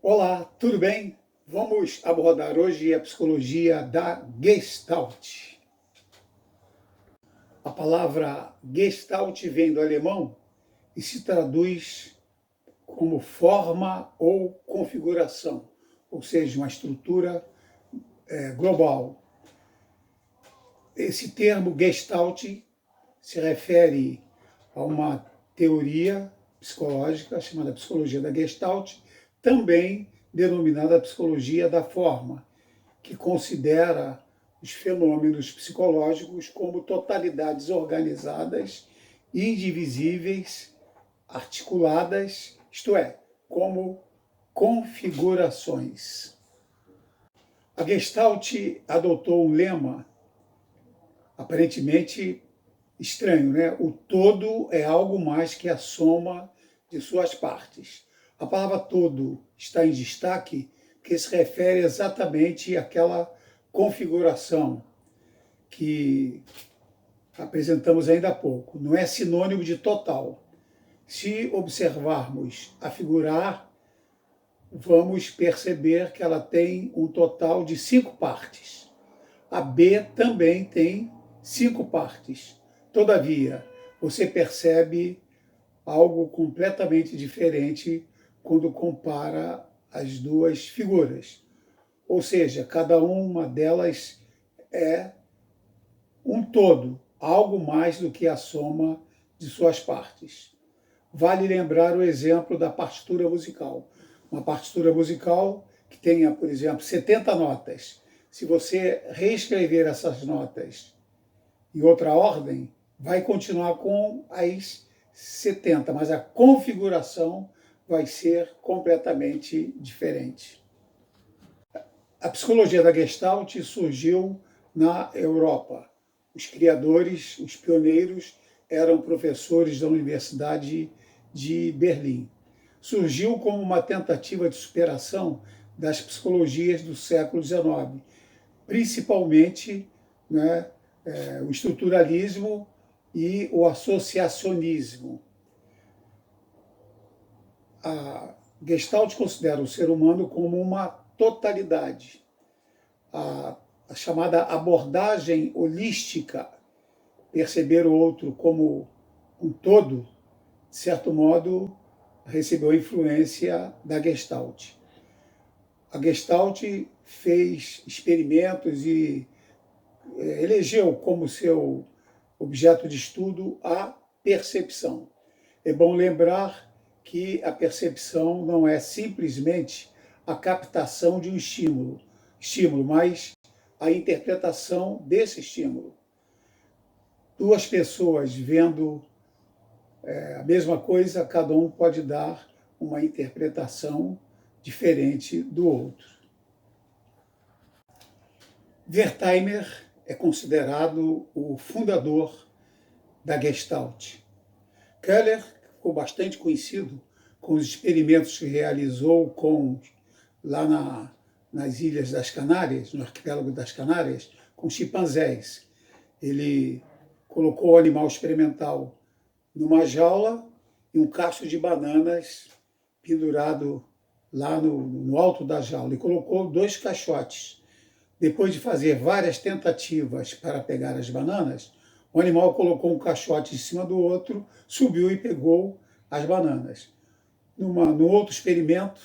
Olá, tudo bem? Vamos abordar hoje a psicologia da Gestalt. A palavra Gestalt vem do alemão e se traduz como forma ou configuração, ou seja, uma estrutura global. Esse termo Gestalt se refere a uma teoria psicológica chamada psicologia da Gestalt, também denominada psicologia da forma, que considera os fenômenos psicológicos como totalidades organizadas, indivisíveis, articuladas, isto é, como configurações. A Gestalt adotou um lema aparentemente estranho, né? O todo é algo mais que a soma de suas partes. A palavra todo está em destaque porque se refere exatamente àquela configuração que apresentamos ainda há pouco. Não é sinônimo de total. Se observarmos a figurar, vamos perceber que ela tem um total de 5 partes. A B também tem 5 partes. Todavia, você percebe algo completamente diferente quando compara as duas figuras. Ou seja, cada uma delas é um todo, algo mais do que a soma de suas partes. Vale lembrar o exemplo da partitura musical. Uma partitura musical que tenha, por exemplo, 70 notas. Se você reescrever essas notas em outra ordem, vai continuar com as 70, mas a configuração vai ser completamente diferente. A psicologia da Gestalt surgiu na Europa. Os criadores, os pioneiros, eram professores da Universidade de Berlim. Surgiu como uma tentativa de superação das psicologias do século XIX, principalmente, né, o estruturalismo e o associacionismo. A Gestalt considera o ser humano como uma totalidade. A chamada abordagem holística, perceber o outro como um todo, de certo modo, recebeu a influência da Gestalt. A Gestalt fez experimentos e elegeu como seu objeto de estudo a percepção. É bom lembrar que a percepção não é simplesmente a captação de um estímulo, mas a interpretação desse estímulo. Duas pessoas vendo a mesma coisa, cada um pode dar uma interpretação diferente do outro. Wertheimer é considerado o fundador da Gestalt. Keller ficou bastante conhecido com os experimentos que realizou lá nas Ilhas das Canárias, no arquipélago das Canárias, com chimpanzés. Ele colocou o animal experimental numa jaula e um cacho de bananas pendurado lá no alto da jaula, e colocou 2 caixotes. Depois de fazer várias tentativas para pegar as bananas, o animal colocou um caixote em cima do outro, subiu e pegou as bananas. No outro experimento,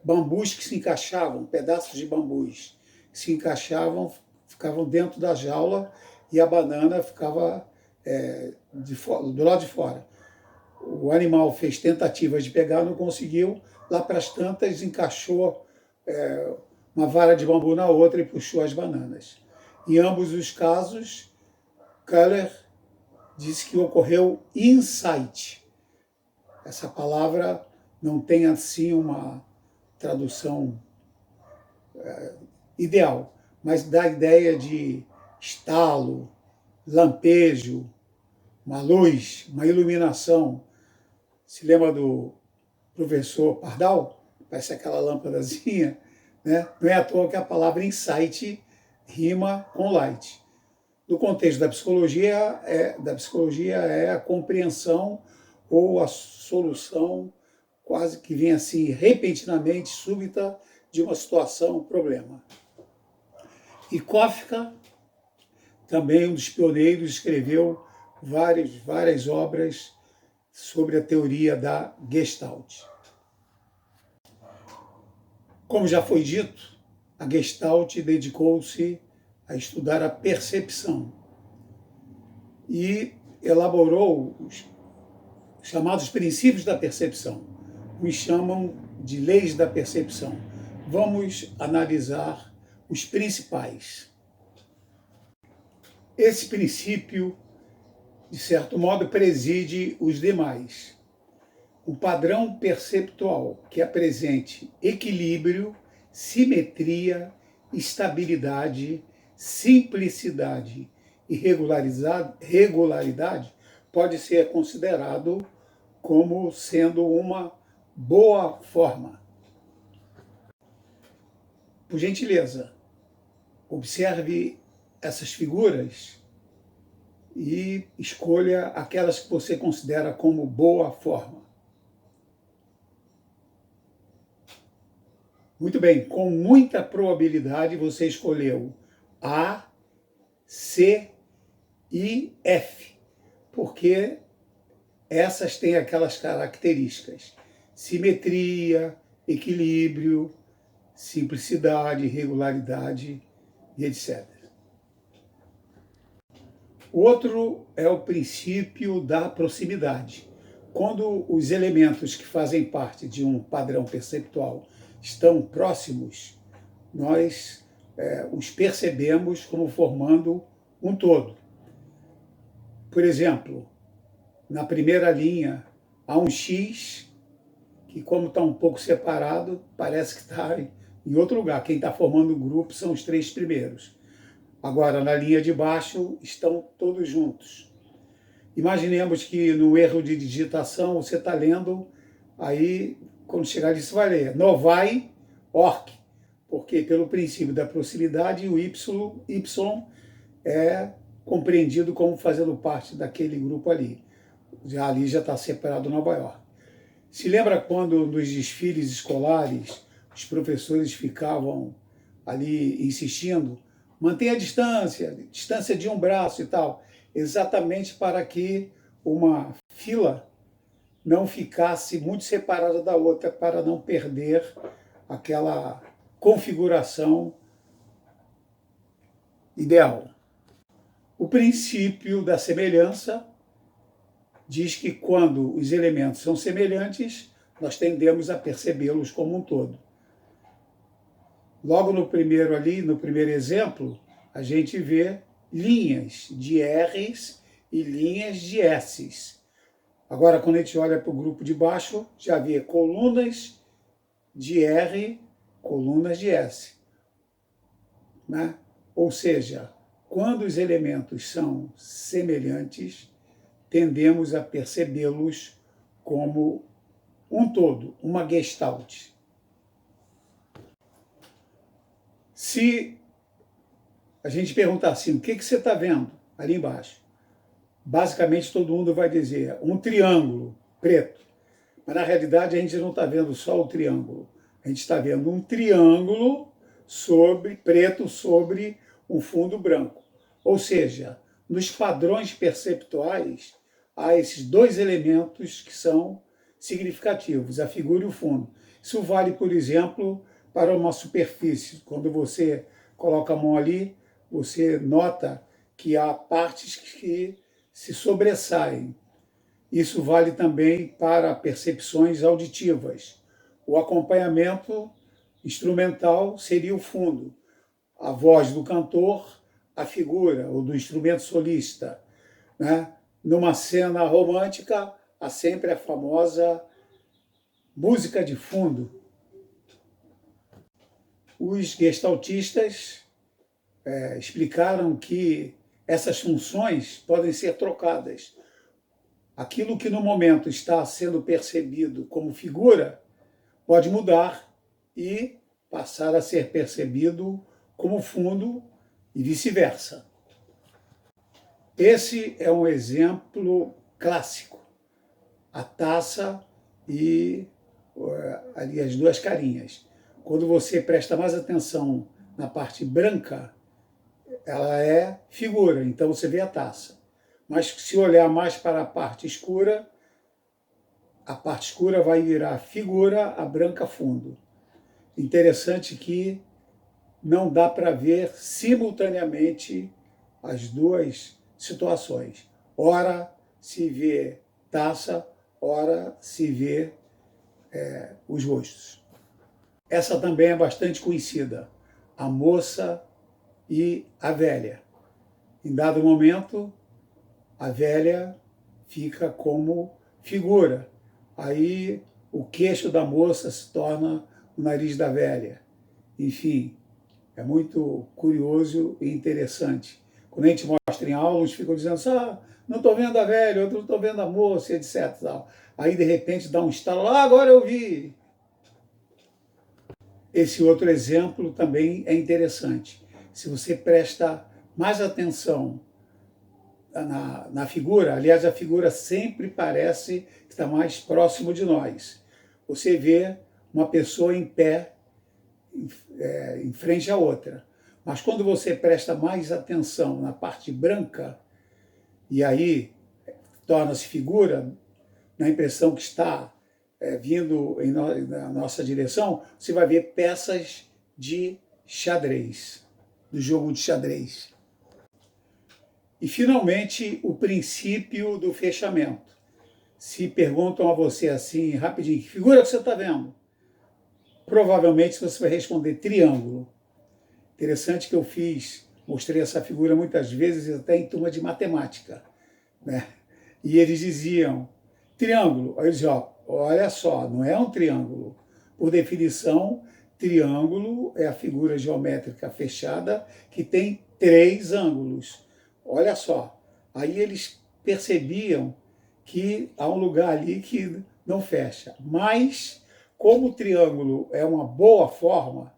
bambus que se encaixavam, pedaços de bambus que se encaixavam, ficavam dentro da jaula e a banana ficava do lado de fora. O animal fez tentativas de pegar, não conseguiu. Lá para as tantas, encaixou uma vara de bambu na outra e puxou as bananas. Em ambos os casos, Keller disse que ocorreu insight. Essa palavra não tem assim uma tradução ideal, mas dá a ideia de estalo, lampejo, uma luz, uma iluminação. Se lembra do professor Pardal? Parece aquela lâmpadazinha, né? Não é à toa que a palavra insight rima com light. No contexto da psicologia é a compreensão ou a solução quase que vem assim repentinamente, súbita, de uma situação, um problema. E Kafka, também um dos pioneiros, escreveu várias obras sobre a teoria da Gestalt. Como já foi dito, a Gestalt dedicou-se a estudar a percepção e elaborou os chamados princípios da percepção. Os chamam de leis da percepção. Vamos analisar os principais. Esse princípio, de certo modo, preside os demais. O padrão perceptual que apresente equilíbrio, simetria, estabilidade, simplicidade e regularidade pode ser considerado como sendo uma boa forma. Por gentileza, observe essas figuras e escolha aquelas que você considera como boa forma. Muito bem, com muita probabilidade você escolheu A, C e F, porque essas têm aquelas características: simetria, equilíbrio, simplicidade, regularidade e etc. Outro é o princípio da proximidade. Quando os elementos que fazem parte de um padrão perceptual estão próximos, nós os percebemos como formando um todo. Por exemplo, na primeira linha há um X que, como está um pouco separado, parece que está em outro lugar. Quem está formando o grupo são os três primeiros. Agora, na linha de baixo, estão todos juntos. Imaginemos que no erro de digitação você está lendo, aí, quando chegar ali, você vai ler Novai Orc, porque pelo princípio da proximidade, o Y é compreendido como fazendo parte daquele grupo ali. Ali já está separado Nova York. Se lembra quando nos desfiles escolares os professores ficavam ali insistindo, mantenha a distância de um braço e tal, exatamente para que uma fila não ficasse muito separada da outra, para não perder aquela configuração ideal. O princípio da semelhança diz que quando os elementos são semelhantes, nós tendemos a percebê-los como um todo. Logo no primeiro exemplo, a gente vê linhas de R's e linhas de S's. Agora, quando a gente olha para o grupo de baixo, já vê colunas de R, colunas de S. Né? Ou seja, quando os elementos são semelhantes, tendemos a percebê-los como um todo, uma gestalt. Se a gente perguntar assim, o que você está vendo ali embaixo? Basicamente todo mundo vai dizer um triângulo preto. Mas na realidade a gente não está vendo só o triângulo. A gente está vendo um triângulo preto sobre um fundo branco. Ou seja, nos padrões perceptuais, há esses dois elementos que são significativos, a figura e o fundo. Isso vale, por exemplo, para uma superfície. Quando você coloca a mão ali, você nota que há partes que se sobressaem. Isso vale também para percepções auditivas. O acompanhamento instrumental seria o fundo, a voz do cantor, a figura, ou do instrumento solista. Né? Numa cena romântica, há sempre a famosa música de fundo. Os gestaltistas explicaram que essas funções podem ser trocadas. Aquilo que no momento está sendo percebido como figura pode mudar e passar a ser percebido como fundo e vice-versa. Esse é um exemplo clássico. A taça e ali as duas carinhas. Quando você presta mais atenção na parte branca, ela é figura, então você vê a taça. Mas se olhar mais para a parte escura vai virar figura, a branca fundo. Interessante que não dá para ver simultaneamente as duas situações. Ora se vê taça, ora se vê os rostos. Essa também é bastante conhecida, a moça e a velha. Em dado momento, a velha fica como figura. Aí o queixo da moça se torna o nariz da velha. Enfim, é muito curioso e interessante. Quando a gente mostra em aula, uns ficam dizendo assim, não estou vendo a velha, outro não estou vendo a moça, etc. Aí, de repente, dá um estalo, agora eu vi. Esse outro exemplo também é interessante. Se você presta mais atenção na figura, aliás, a figura sempre parece estar mais próximo de nós. Você vê uma pessoa em pé em frente à outra. Mas quando você presta mais atenção na parte branca, e aí torna-se figura, na impressão que está vindo na nossa direção, você vai ver peças de xadrez, do jogo de xadrez. E, finalmente, o princípio do fechamento. Se perguntam a você assim, rapidinho, que figura que você está vendo? Provavelmente você vai responder triângulo. Interessante que eu mostrei essa figura muitas vezes até em turma de matemática, né? E eles diziam, triângulo. Aí eu dizia, olha só, não é um triângulo. Por definição, triângulo é a figura geométrica fechada que tem 3 ângulos. Olha só. Aí eles percebiam que há um lugar ali que não fecha. Mas, como o triângulo é uma boa forma,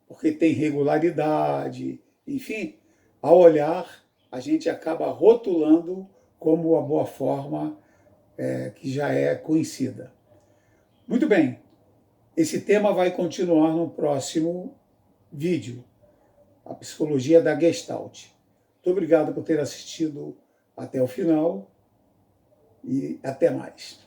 porque tem regularidade, enfim, ao olhar, a gente acaba rotulando como uma boa forma que já é conhecida. Muito bem, esse tema vai continuar no próximo vídeo, a psicologia da Gestalt. Muito obrigado por ter assistido até o final e até mais.